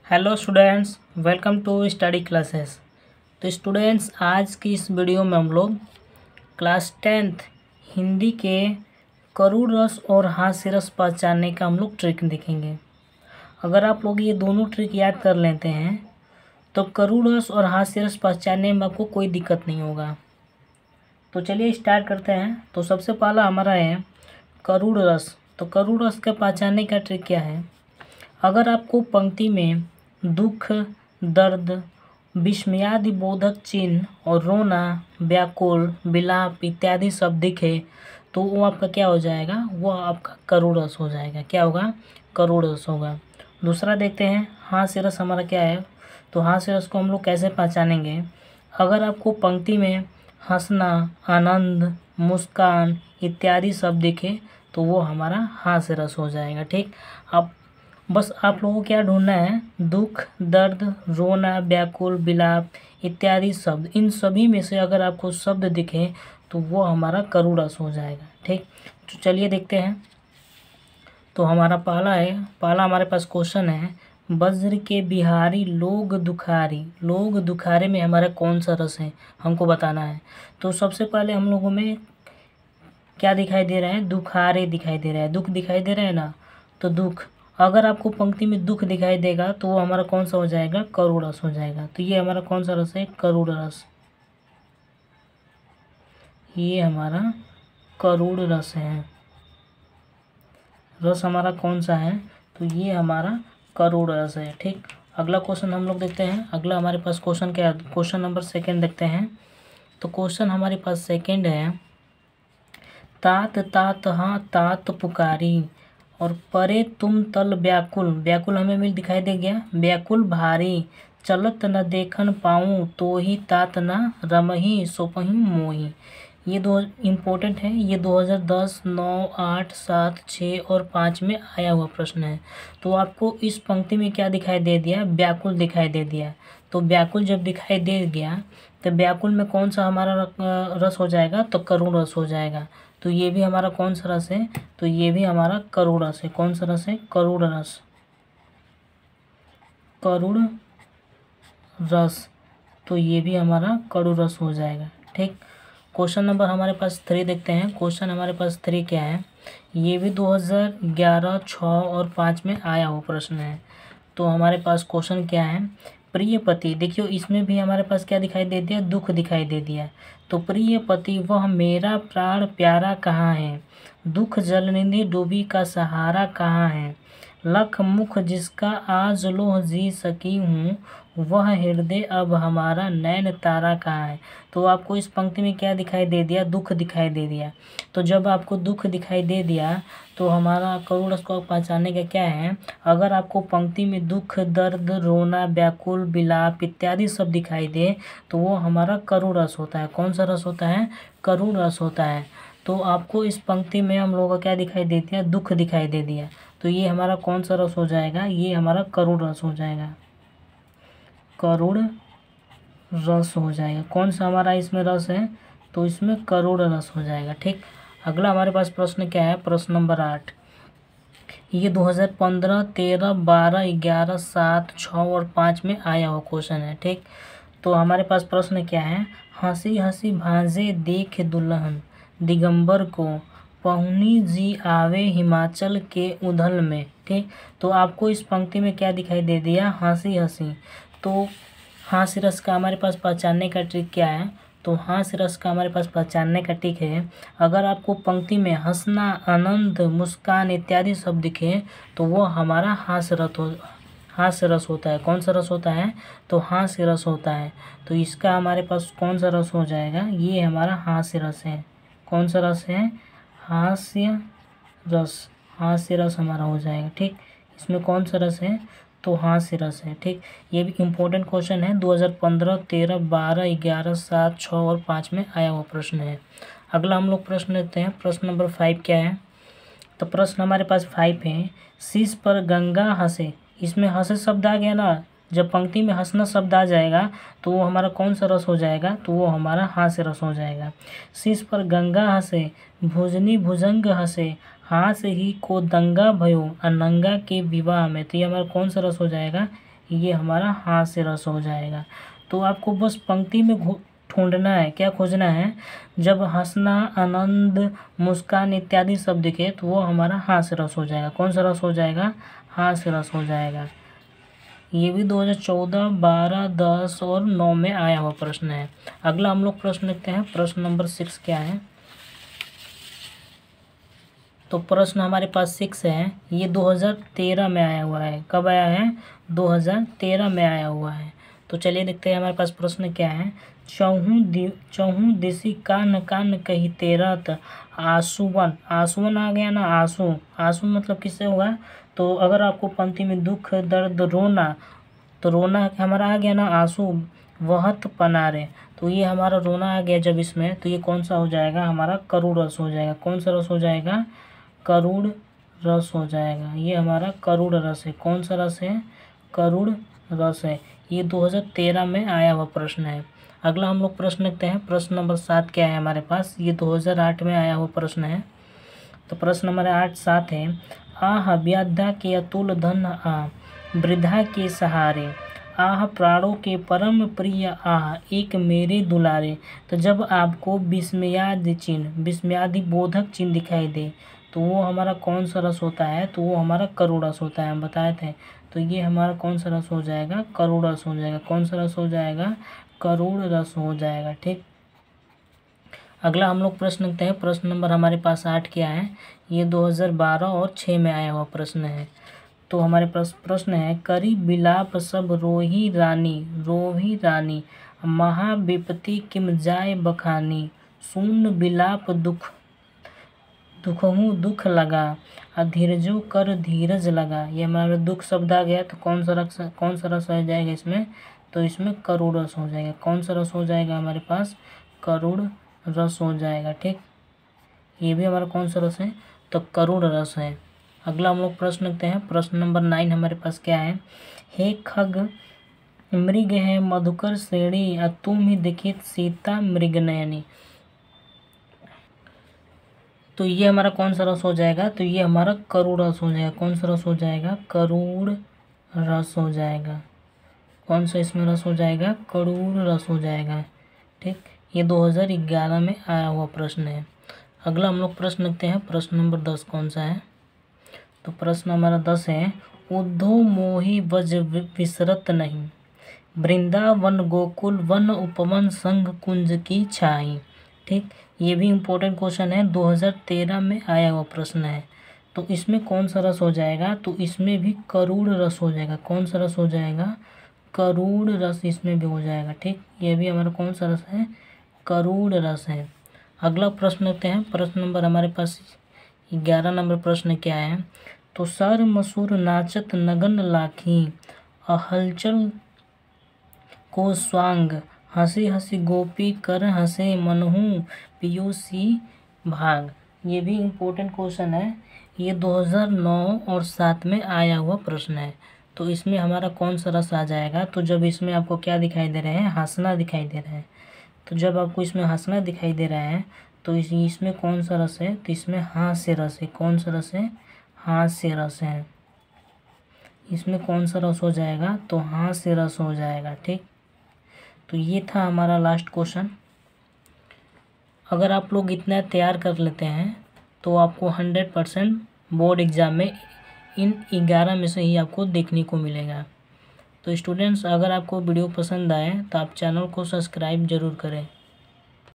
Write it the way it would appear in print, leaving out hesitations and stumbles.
Hello students, welcome to study classes. तो students, आज की इस वीडियो में हम लोग क्लास 10th हिंदी के करूड़ रस और हास्य रस पहचानने का हम लोग ट्रिक देखेंगे। अगर आप लोग ये दोनों ट्रिक याद कर लेते हैं तो करूड़ रस और हास्य रस पहचानने में आपको कोई दिक्कत नहीं होगा। तो चलिए स्टार्ट करते हैं। तो सबसे पहला हमारा है करूड़ रस। तो करूड़ रस का पहचानने का ट्रिक क्या है? अगर आपको पंक्ति में दुख, दर्द, विस्मयादि बोधक चिन्ह और रोना, व्याकुल, विलाप इत्यादि शब्द दिखे तो वो आपका क्या हो जाएगा? वो आपका करूड़ रस हो जाएगा। क्या होगा? करूड़ रस होगा। दूसरा देखते हैं हास्य रस हमारा क्या है। तो हास्य रस को हम लोग कैसे पहचानेंगे? अगर आपको पंक्ति में हंसना, आनंद, मुस्कान इत्यादि शब्द दिखे तो वो हमारा हास्य रस हो जाएगा। ठीक, अब बस आप लोगों को क्या ढूंढना है? दुख, दर्द, रोना, व्याकुल, विलाप इत्यादि शब्द, इन सभी में से अगर आपको शब्द दिखे तो वो हमारा करूड़ रस हो जाएगा। ठीक, तो चलिए देखते हैं। तो हमारा पहला हमारे पास क्वेश्चन है, वज्र के बिहारी लोग दुखारी। लोग दुखारे में हमारा कौन सा रस है हमको बताना है। तो सबसे पहले हम लोगों में क्या दिखाई दे रहा है? दुखारे दिखाई दे रहा है, दुख दिखाई दे रहा है ना। तो दुख, अगर आपको पंक्ति में दुख दिखाई देगा तो वो हमारा कौन सा हो जाएगा? करूड़ रस हो जाएगा। तो ये हमारा कौन सा रस है? करूड़ रस। ये हमारा करूड़ रस है। रस हमारा कौन सा है? तो ये हमारा करूड़ रस है। ठीक, अगला क्वेश्चन हम लोग देखते हैं। अगला हमारे पास क्वेश्चन क्या है? क्वेश्चन नंबर 2 देखते हैं। तो क्वेश्चन हमारे पास 2 है, तात तात हाँ तात पुकारी और परे तुम तल व्याकुल। व्याकुल हमें मिल दिखाई दे गया। व्याकुल भारी चलत न देखन पाऊँ तो ही तात न रमही सोपही मोही। ये दो इम्पोर्टेंट है। ये 2010, 9, 8, 7, 6 और 5 में आया हुआ प्रश्न है। तो आपको इस पंक्ति में क्या दिखाई दे दिया? व्याकुल दिखाई दे दिया। तो व्याकुल जब दिखाई दे गया तो व्याकुल में कौन सा हमारा रस हो जाएगा? तो करूण रस हो जाएगा। तो ये भी हमारा कौन सा रस है? तो ये भी हमारा करूण रस है। कौन सा रस है? करूण रस। करूण रस, तो ये भी हमारा करूण रस हो जाएगा। ठीक, क्वेश्चन नंबर हमारे पास 3 देखते हैं। क्वेश्चन हमारे पास 3 क्या है? ये भी 2011, 6 और 5 में आया हुआ प्रश्न है। तो हमारे पास क्वेश्चन क्या है? प्रिय पति। देखियो, इसमें भी हमारे पास क्या दिखाई दे दिया? दुख दिखाई दे दिया। तो प्रिय पति वह मेरा प्राण प्यारा कहाँ है? दुख जलनिधि डूबी का सहारा कहाँ है? लख मुख जिसका आज लोह जी सकी हूँ, वह हृदय अब हमारा नैन तारा कहाँ है? तो आपको इस पंक्ति में क्या दिखाई दे दिया? दुख दिखाई दे दिया। तो जब आपको दुख दिखाई दे दिया तो हमारा करूण रस को पहचानने का क्या है? अगर आपको पंक्ति में दुख, दर्द, रोना, व्याकुल, विलाप इत्यादि सब दिखाई दे तो वो हमारा करूण रस होता है। कौन सा रस होता है? करूण रस होता है। तो आपको इस पंक्ति में हम लोगों का क्या दिखाई दे दिया? दुख दिखाई दे दिया। तो ये हमारा कौन सा रस हो जाएगा? ये हमारा करूण रस हो जाएगा। करूण रस हो जाएगा। कौन सा हमारा इसमें रस है? तो इसमें करूण रस हो जाएगा। ठीक, अगला हमारे पास प्रश्न क्या है? प्रश्न नंबर 8। ये 2015, 13, 12, 11, 7, 6 और 5 में आया हुआ क्वेश्चन है। ठीक, तो हमारे पास प्रश्न क्या है? हंसी हंसी भांजे देख दुल्हन दिगंबर को, पहुनी जी आवे हिमाचल के उधल में। ठीक, तो आपको इस पंक्ति में क्या दिखाई दे दिया? हंसी हंसी। तो हास्य रस का हमारे पास पहचानने का ट्रिक क्या है? तो हास्य रस का हमारे पास पहचानने का ट्रिक है, अगर आपको पंक्ति में हंसना, आनंद, मुस्कान इत्यादि शब्द दिखे तो वो हमारा हास्य रस होता है। कौन सा रस होता है? तो हास्य रस होता है। तो इसका हमारे पास कौन सा रस हो जाएगा? ये हमारा हास्य रस है। कौन सा रस है? हास्य रस। हास्य रस हमारा हो जाएगा। ठीक, इसमें कौन सा रस है? तो हास्य रस है। ठीक, ये भी इम्पोर्टेंट क्वेश्चन है। 2015, 13, 12, 11, 7, 6 और 5 में आया हुआ प्रश्न है। अगला हम लोग प्रश्न लेते हैं। प्रश्न नंबर 5 क्या है? तो प्रश्न हमारे पास 5 है, शीश पर गंगा हंसे। इसमें हंसे शब्द आ गया ना। जब पंक्ति में हंसना शब्द आ जाएगा तो वो हमारा कौन सा रस हो जाएगा? तो वो हमारा हास्य रस हो जाएगा। शीश पर गंगा हंसे, भुजनी भुजंग हंसे, हास ही को दंगा भयो अनंगा के विवाह में। तो ये हमारा कौन सा रस हो जाएगा? ये हमारा हाँ से रस हो जाएगा। तो आपको बस पंक्ति में ढूंढना है, क्या खोजना है, जब हंसना, आनंद, मुस्कान इत्यादि शब्द दिखे तो वो हमारा हाँ से रस हो जाएगा। कौन सा रस हो जाएगा? हाँ से रस हो जाएगा। ये भी 2014, 12, 10 और 9 में आया हुआ प्रश्न है। अगला हम लोग प्रश्न लिखते हैं। प्रश्न नंबर 6 क्या है? तो प्रश्न हमारे पास 6 है, ये 2013 में आया हुआ है। कब आया है? 2013 में आया हुआ है। तो चलिए देखते हैं हमारे पास प्रश्न क्या है। चौहू दिसी कान कान कही तेरत आंसुवन। आंसुवन आ गया ना, आंसू। आंसू मतलब किससे होगा? तो अगर आपको पंक्ति में दुख, दर्द, रोना, तो रोना हमारा आ गया ना, आंसू वहत पनारे। तो ये हमारा रोना आ गया जब इसमें, तो ये कौन सा हो जाएगा? हमारा करुण रस हो जाएगा। कौन सा रस हो जाएगा? करुण रस हो जाएगा। ये हमारा करुण रस है। कौन सा रस है? करुण रस है। ये 2013 में आया हुआ प्रश्न है। अगला हम लोग प्रश्न लिखते हैं। प्रश्न नंबर 7 क्या है हमारे पास? ये 2008 में आया हुआ प्रश्न है। तो प्रश्न नंबर 7 है, आह व्याधा के अतुल धन, आ वृद्धा के सहारे, आह प्राणों के परम प्रिय, आह एक मेरे दुलारे। तो जब आपको विस्मयादि चिन्ह, विस्मयादि बोधक चिन्ह दिखाई दे तो वो हमारा कौन सा रस होता है? तो वो हमारा करुण रस होता है, हम बताए थे। तो ये हमारा कौन सा रस हो जाएगा? करुण रस हो जाएगा। कौन सा रस हो जाएगा? करुण रस हो जाएगा। ठीक। अगला हम लोग प्रश्न लिखते हैं। प्रश्न नंबर हमारे पास 8 क्या है? ये 2012 और 6 में आया हुआ प्रश्न है। तो हमारे पास प्रश्न है, करी बिलाप सब रोही रानी, महाविपति किम जाय बखानी, सुन बिलाप दुखहु दुख लगा, अधीरजो कर धीरज लगा। ये हमारा दुख शब्द आ गया, तो कौन सा रस हो जाएगा इसमें? तो इसमें करुण रस हो जाएगा। कौन सा रस हो जाएगा हमारे पास? करुण रस हो जाएगा। ठीक। ये भी हमारा कौन सा रस है? तो करुण रस है। अगला हम लोग प्रश्न लिखते हैं। प्रश्न नंबर 9 हमारे पास क्या है? हे खग मृग है मधुकर श्रेणी, तुम ही देखित सीता मृग नयनी। तो ये हमारा कौन सा रस हो जाएगा? तो ये हमारा करुण रस हो जाएगा। कौन सा रस हो जाएगा? करुण रस हो जाएगा। कौन सा इसमें रस हो जाएगा? करुण रस हो जाएगा। ठीक। ये 2011 में आया हुआ प्रश्न है। अगला हम लोग प्रश्न लिखते हैं। प्रश्न नंबर 10 कौन सा है? तो प्रश्न हमारा 10 है, उद्धो मोहि वज विसरत नहीं, वृंदावन गोकुल वन उपवन संग कुंज की छाई। ठीक। ये भी इम्पोर्टेंट क्वेश्चन है, 2013 में आया हुआ प्रश्न है। तो इसमें कौन सा रस हो जाएगा? तो इसमें भी करुण रस हो जाएगा। कौन सा रस हो जाएगा? करुण रस इसमें भी हो जाएगा। ठीक। ये भी हमारा कौन सा रस है? करुण रस है। अगला प्रश्न लेते हैं। प्रश्न नंबर हमारे पास 11 नंबर प्रश्न क्या है? तो सर मसूर नाचत नगन लाखी, हलचल को स्वांग, हंसी हंसी गोपी कर हंसे, मनहु पियूसी भाग। ये भी इम्पोर्टेंट क्वेश्चन है। ये 2009 और 7 में आया हुआ प्रश्न है। तो इसमें हमारा कौन सा रस आ जाएगा? तो जब इसमें आपको क्या दिखाई दे रहे हैं? हंसना दिखाई दे रहा है। तो जब आपको इसमें हंसना दिखाई दे रहा है तो इसमें कौन सा रस है? तो इसमें हास्य रस है। कौन सा रस है? हास्य रस है। इसमें कौन सा रस हो जाएगा? तो हास्य रस हो जाएगा। ठीक। तो ये था हमारा लास्ट क्वेश्चन। अगर आप लोग इतना तैयार कर लेते हैं तो आपको 100% बोर्ड एग्ज़ाम में इन 11 में से ही आपको देखने को मिलेगा। तो स्टूडेंट्स, अगर आपको वीडियो पसंद आए तो आप चैनल को सब्सक्राइब ज़रूर करें।